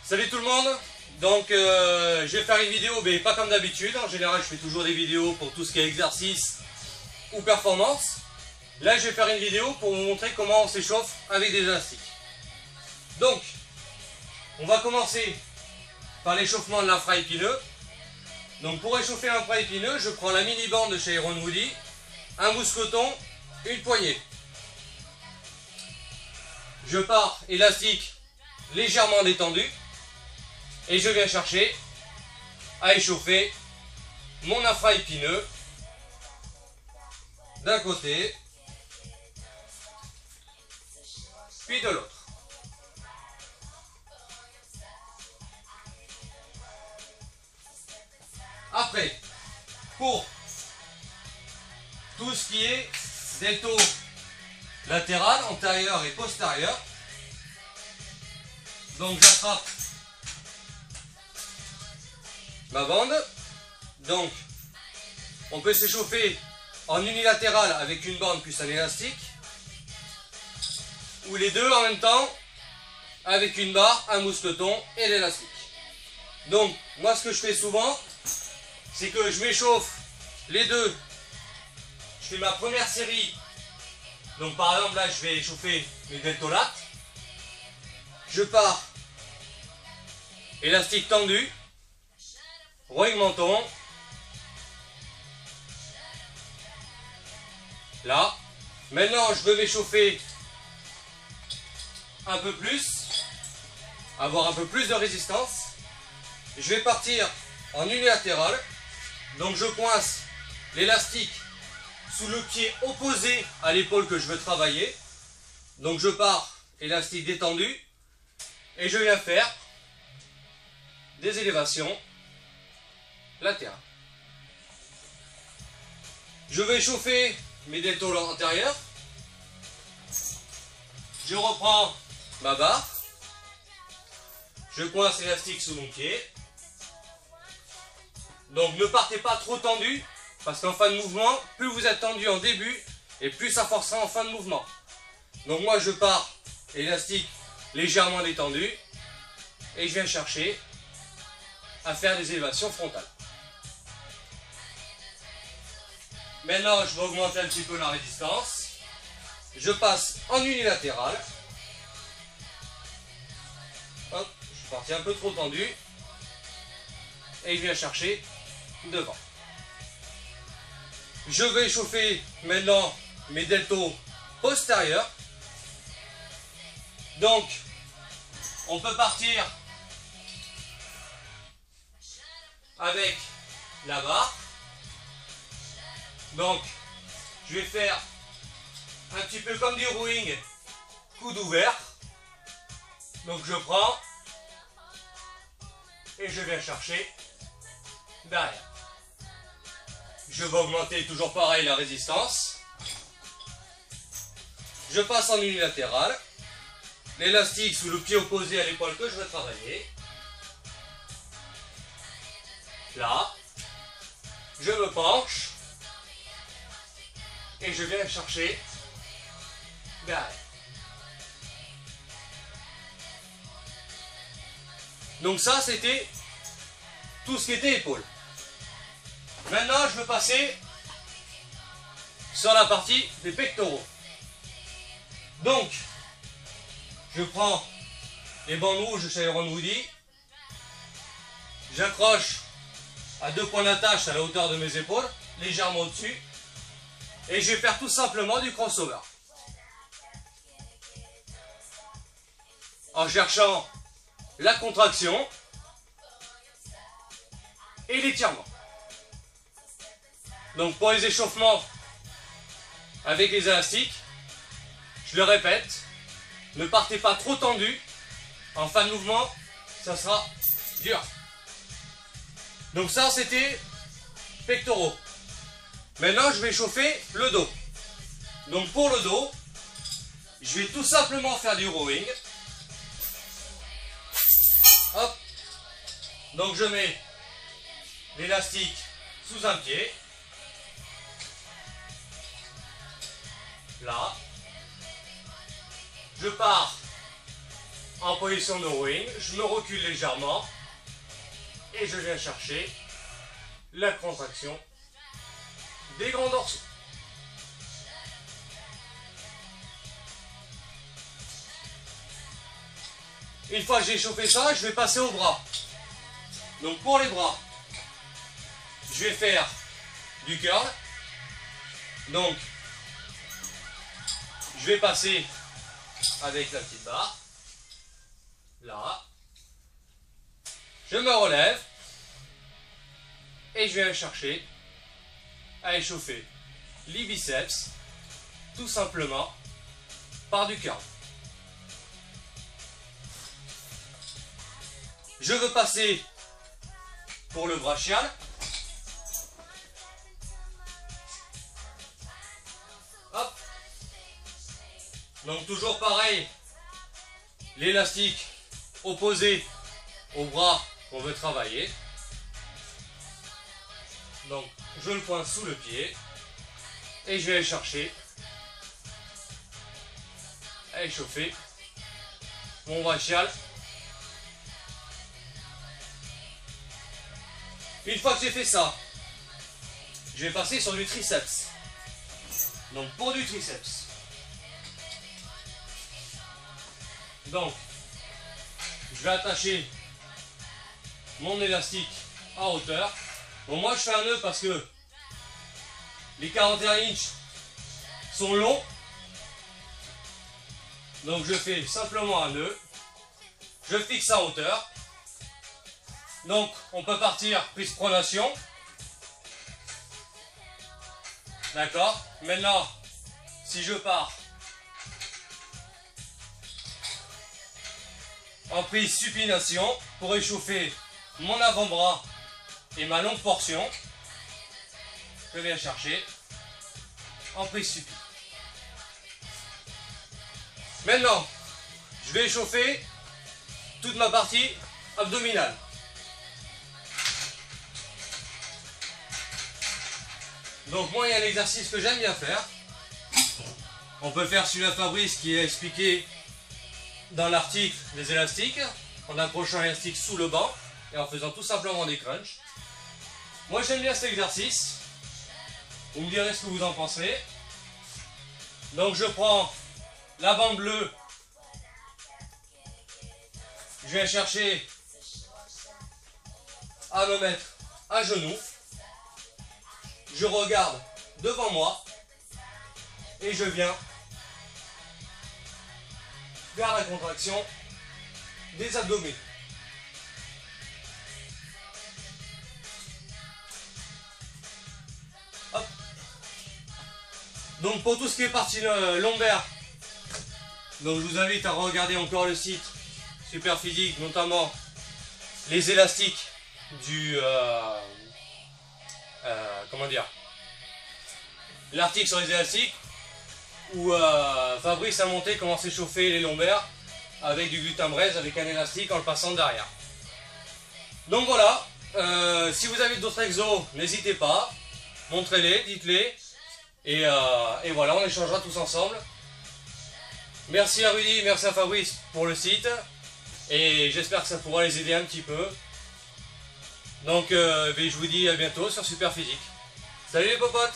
Salut tout le monde. Donc je vais faire une vidéo, mais pas comme d'habitude. En général je fais toujours des vidéos pour tout ce qui est exercice ou performance. Là je vais faire une vidéo pour vous montrer comment on s'échauffe avec des élastiques. Donc on va commencer par l'échauffement de l'infra épineux. Donc pour échauffer l'infra épineux, je prends la mini bande de chez Iron Woody, un mousqueton, une poignée. Je pars élastique légèrement détendu et je viens chercher à échauffer mon infra épineux d'un côté puis de l'autre. Après, pour tout ce qui est delto latéral, antérieur et postérieur, donc j'attrape ma bande. Donc on peut s'échauffer en unilatéral avec une bande plus un élastique, ou les deux en même temps avec une barre, un mousqueton et l'élastique. Donc moi ce que je fais souvent, c'est que je m'échauffe les deux. Je fais ma première série. Donc par exemple là je vais échauffer mes deltolates. Je pars élastique tendu, rowing menton, là. Maintenant je veux m'échauffer un peu plus, avoir un peu plus de résistance. Je vais partir en unilatéral. Donc je coince l'élastique sous le pied opposé à l'épaule que je veux travailler. Donc je pars élastique détendu et je viens faire des élévations latérales. Je vais échauffer mes deltoïdes antérieurs. Je reprends ma barre. Je coince l'élastique sous mon pied. Donc ne partez pas trop tendu, parce qu'en fin de mouvement, plus vous êtes tendu en début, et plus ça forcera en fin de mouvement. Donc moi je pars élastique légèrement détendu, et je viens chercher à faire des élévations frontales. Maintenant je vais augmenter un petit peu la résistance. Je passe en unilatéral. Hop, je suis parti un peu trop tendu. Et je viens chercher devant. Je vais échauffer maintenant mes deltos postérieurs. Donc, on peut partir avec la barre. Donc, je vais faire un petit peu comme du rowing, coude ouvert. Donc, je prends et je viens chercher derrière. Je vais augmenter toujours pareil la résistance. Je passe en unilatéral. L'élastique sous le pied opposé à l'épaule que je veux travailler. Là. Je me penche. Et je viens chercher derrière. Donc ça c'était tout ce qui était épaule. Maintenant je veux passer sur la partie des pectoraux. Donc je prends les bandes rouges chez Iron Woody. J'accroche à deux points d'attache à la hauteur de mes épaules, légèrement au-dessus. Et je vais faire tout simplement du crossover. En cherchant la contraction et l'étirement. Donc pour les échauffements avec les élastiques, je le répète, ne partez pas trop tendu. En fin de mouvement, ça sera dur. Donc ça c'était pectoraux. Maintenant je vais chauffer le dos. Donc pour le dos, je vais tout simplement faire du rowing. Hop. Donc je mets l'élastique sous un pied. Là. Je pars en position de rowing, je me recule légèrement et je viens chercher la contraction des grands dorsaux. Une fois que j'ai chauffé ça, je vais passer aux bras. Donc pour les bras, je vais faire du curl. Donc je vais passer avec la petite barre. Là. Je me relève. Et je viens chercher à échauffer les biceps, tout simplement par du curl. Je veux passer pour le brachial. Hop. Donc toujours pareil, l'élastique opposé au bras qu'on veut travailler. Donc je le pointe sous le pied et je vais aller chercher à échauffer mon brachial. Une fois que j'ai fait ça, je vais passer sur du triceps. Donc pour du triceps. Donc je vais attacher mon élastique à hauteur. Bon, moi je fais un nœud parce que les 41 inches sont longs. Donc je fais simplement un nœud. Je fixe à hauteur. Donc on peut partir prise pronation. D'accord. Maintenant, si je pars en prise supination pour échauffer mon avant-bras et ma longue portion, je viens chercher en prise supi. Maintenant, je vais échauffer toute ma partie abdominale. Donc moi, il y a un exercice que j'aime bien faire. On peut faire celui de Fabrice qui est expliqué dans l'article des élastiques, en accrochant l'élastique sous le banc et en faisant tout simplement des crunchs. Moi j'aime bien cet exercice. Vous me direz ce que vous en pensez. Donc je prends la bande bleue. Je viens chercher à me mettre à genoux. Je regarde devant moi. Et je viens vers la contraction des abdominaux. Hop. Donc pour tout ce qui est partie lombaire, donc je vous invite à regarder encore le site Super Physique, notamment les élastiques du comment dire, l'article sur les élastiques où Fabrice a monté comment s'échauffer les lombaires avec du gluten braise avec un élastique en le passant derrière. Donc voilà, si vous avez d'autres exos, n'hésitez pas, montrez-les, dites-les, et voilà, on échangera tous ensemble. Merci à Rudy, merci à Fabrice pour le site, et j'espère que ça pourra les aider un petit peu. Donc je vous dis à bientôt sur Super Physique. Salut les popotes!